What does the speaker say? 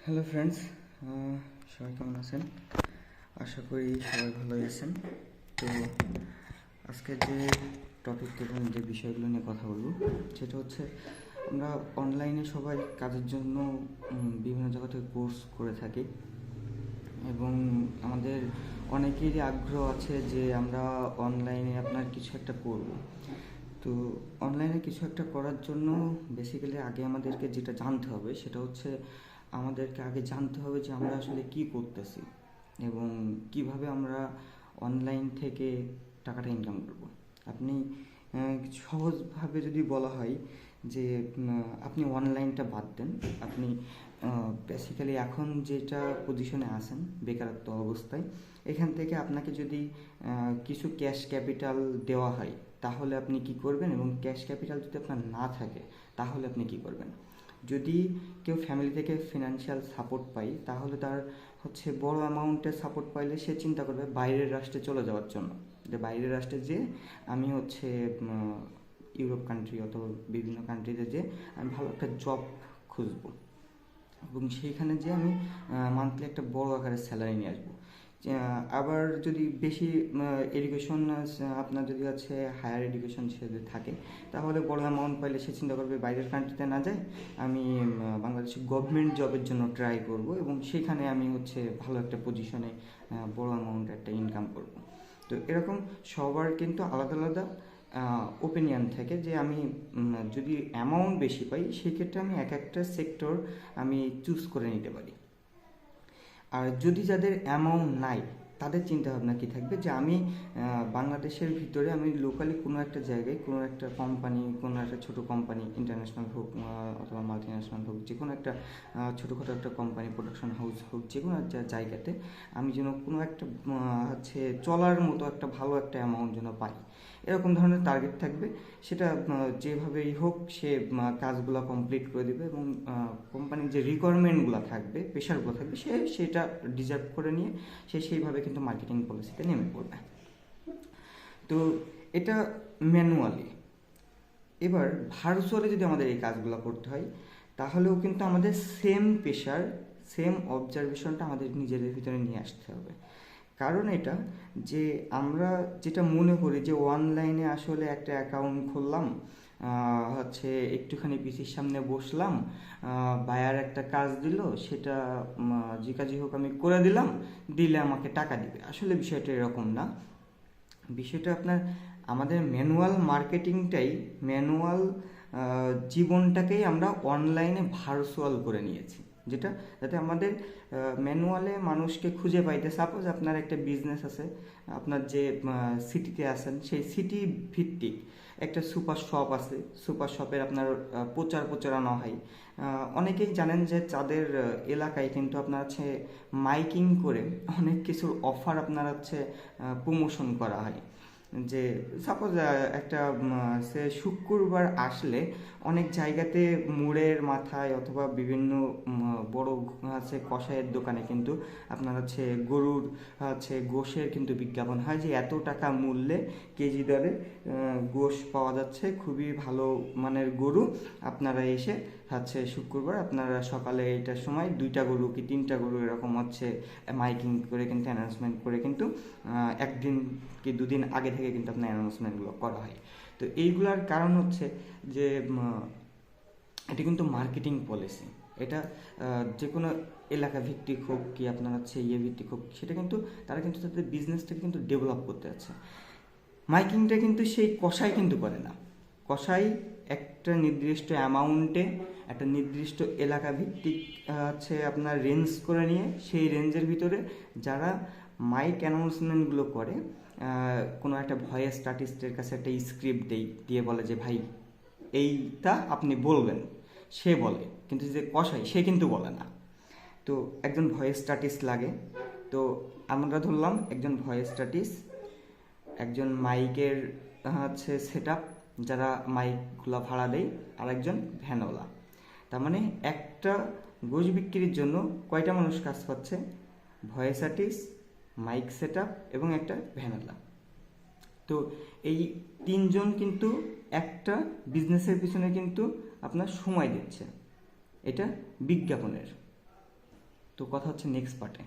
Hello friends, সবাই কেমন আছেন? আশা করি সবাই ভালোই আছেন। তো আজকে যে টপিক এবং যে বিষয়গুলো নিয়ে কথা বলবো সেটা হচ্ছে আমরা অনলাইনে সবাই কাজের জন্য বিভিন্ন জায়গা থেকে কোর্স করে থাকি এবং আমাদের অনেকেরই আগ্রহ আছে যে আমরা অনলাইনে আপনার কিছু একটা করব। তো অনলাইনে কিছু একটা করার জন্য বেসিক্যালি আগে আমাদেরকে যেটা জানতে হবে সেটা হচ্ছে আমাদেরকে আগে জানতে হবে যে আমরা আসলে কি করতেছি এবং কিভাবে আমরা অনলাইন থেকে টাকাটা ইনকাম করব। আপনি সহজভাবে যদি বলা হয় যে আপনি অনলাইনটা বাদ দেন, আপনি বেসিক্যালি এখন যেটা পজিশনে আছেন বেকারত্ব অবস্থায়, এখান থেকে আপনাকে যদি কিছু ক্যাশ ক্যাপিটাল দেওয়া হয় তাহলে আপনি কি করবেন, এবং ক্যাশ ক্যাপিটাল যদি আপনার না থাকে তাহলে আপনি কি করবেন। যদি কেউ ফ্যামিলি থেকে ফিনান্সিয়াল সাপোর্ট পায় তাহলে তার হচ্ছে বড় অ্যামাউন্টের সাপোর্ট পাইলে সে চিন্তা করবে বাইরের রাষ্ট্রে চলে যাওয়ার জন্য, যে বাইরের রাষ্ট্রে যে আমি হচ্ছে ইউরোপ কান্ট্রি অথবা বিভিন্ন কান্ট্রিতে যে আমি ভালো একটা জব খুঁজবো এবং সেইখানে যে আমি মান্থলি একটা বড় আকারের স্যালারি নিয়ে আসবো। আবার যদি বেশি এডুকেশন আপনার যদি আছে হায়ার এডুকেশন সে যদি থাকে তাহলে বড় অ্যামাউন্ট পাইলে সে চিন্তা করবে বাইরের কান্ট্রিতে না যায় আমি বাংলাদেশের গভর্নমেন্ট জবের জন্য ট্রাই করব এবং সেখানে আমি হচ্ছে ভালো একটা পজিশনে বড় অ্যামাউন্ট একটা ইনকাম করব। তো এরকম সবার কিন্তু আলাদা আলাদা ওপিনিয়ন থাকে যে আমি যদি অ্যামাউন্ট বেশি পাই সেক্ষেত্রে আমি এক একটা সেক্টর আমি চুজ করে নিতে পারি। আর যদি যাদের অ্যামাউন্ট নাই তাদের চিন্তাভাবনা কী থাকবে যে আমি বাংলাদেশের ভিতরে আমি লোকালি কোনো একটা জায়গায় কোনো একটা কোম্পানি, কোনো একটা ছোটো কোম্পানি, ইন্টারন্যাশনাল হোক অথবা মাল্টি ন্যাশনাল হোক, যে কোনো একটা ছোটোখাটো একটা কোম্পানি, প্রোডাকশন হাউস হোক, যে কোনো একটা জায়গাতে আমি যেন কোনো একটা হচ্ছে চলার মতো একটা ভালো একটা অ্যামাউন্ট যেন পাই, এরকম ধরনের টার্গেট থাকবে। সেটা যেভাবেই হোক সে কাজগুলো কমপ্লিট করে দেবে এবং কোম্পানির যে রিকোয়ারমেন্টগুলো থাকবে, প্রেশারগুলো থাকবে, সে সেটা ডিজার্ভ করে নিয়ে সে সেইভাবে কিন্তু মার্কেটিং পলিসিতে নেমে পড়বে। তো এটা ম্যানুয়ালি। এবার ভার্চুয়ালি যদি আমাদের এই কাজগুলো করতে হয় তাহলেও কিন্তু আমাদের সেম প্রেশার, সেম অবজারভেশনটা আমাদের নিজেদের ভিতরে নিয়ে আসতে হবে। কারণ এটা যে আমরা যেটা মনে করি যে অনলাইনে আসলে একটা অ্যাকাউন্ট খুললাম, হচ্ছে একটুখানি পিসির সামনে বসলাম, বায়ার একটা কাজ দিল, সেটা যে কাজই হোক আমি করে দিলাম, দিলে আমাকে টাকা দিবে। আসলে বিষয়টা এরকম না। বিষয়টা আপনার আমাদের ম্যানুয়াল মার্কেটিংটাই, ম্যানুয়াল জীবনটাকেই আমরা অনলাইনে ভার্চুয়াল করে নিয়েছি, যেটা যাতে আমাদের ম্যানুয়ালে মানুষকে খুঁজে পাইতে। সাপোজ আপনার একটা বিজনেস আছে, আপনার যে সিটিতে আছেন সেই সিটি ভিত্তিক একটা সুপার শপ আছে, সুপার শপের আপনার প্রচারণা হয়। অনেকেই জানেন যে তাদের এলাকায় কিন্তু আপনার হচ্ছে মাইকিং করে অনেক কিছুর অফার আপনার হচ্ছে প্রমোশন করা হয়। যে সাপোজ একটা সে শুক্রবার আসলে অনেক জায়গাতে মোড়ের মাথায় অথবা বিভিন্ন বড় আছে কষায়ের দোকানে কিন্তু আপনার হচ্ছে গরুর হচ্ছে গোশের কিন্তু বিজ্ঞাপন হয় যে এত টাকা মূল্যে কেজি দরে গোশ পাওয়া যাচ্ছে, খুবই ভালো মানের গরু, আপনারা এসে হচ্ছে শুক্রবার আপনারা সকালে এইটার সময় 2টা গরু কি 3টা গরু এরকম হচ্ছে মাইকিং করে কিন্তু অ্যানাউন্সমেন্ট করে কিন্তু একদিন কি 2 দিন আগে থেকে কিন্তু আপনার অ্যানাউন্সমেন্টগুলো করা হয়। তো এইগুলার কারণ হচ্ছে যে এটা কিন্তু মার্কেটিং পলিসি। এটা যে কোনো এলাকা ভিত্তিক হোক কি আপনার হচ্ছে ভিত্তিক হোক, সেটা কিন্তু তারা কিন্তু তাদের বিজনেসটাকে কিন্তু ডেভেলপ করতে যাচ্ছে। মাইকিংটা কিন্তু সেই কষাই কিন্তু করে না। কষাই একটা নির্দিষ্ট অ্যামাউন্টে একটা নির্দিষ্ট এলাকা ভিত্তিক হচ্ছে আপনার রেঞ্জ করে নিয়ে সেই রেঞ্জের ভিতরে যারা মাইক অ্যানাউন্সমেন্টগুলো করে, কোনো একটা ভয়েস আর্টিস্টের কাছে একটা স্ক্রিপ্ট দিয়ে বলে যে ভাই এইটা আপনি বলবেন, সে বলে, কিন্তু যে কষাই সে কিন্তু বলে না। তো একজন ভয়েস আর্টিস্ট লাগে। তো আমরা ধরলাম একজন ভয়েস আর্টিস্ট, একজন মাইকের হচ্ছে সেট আপ যারা মাইকগুলো ভাড়া দেয়, আর একজন ভ্যানওয়ালা। তার মানে একটা গোশ বিক্রির জন্য কয়টা মানুষ কাজ পাচ্ছে? Voice artist, mike set up এবং একটা ভ্যানওয়ালা। তো এই 3জন কিন্তু একটা বিজনেসের পিছনে কিন্তু আপনার সময় দিচ্ছে, এটা বিজ্ঞাপনের। তো কথা হচ্ছে নেক্সট পার্টে।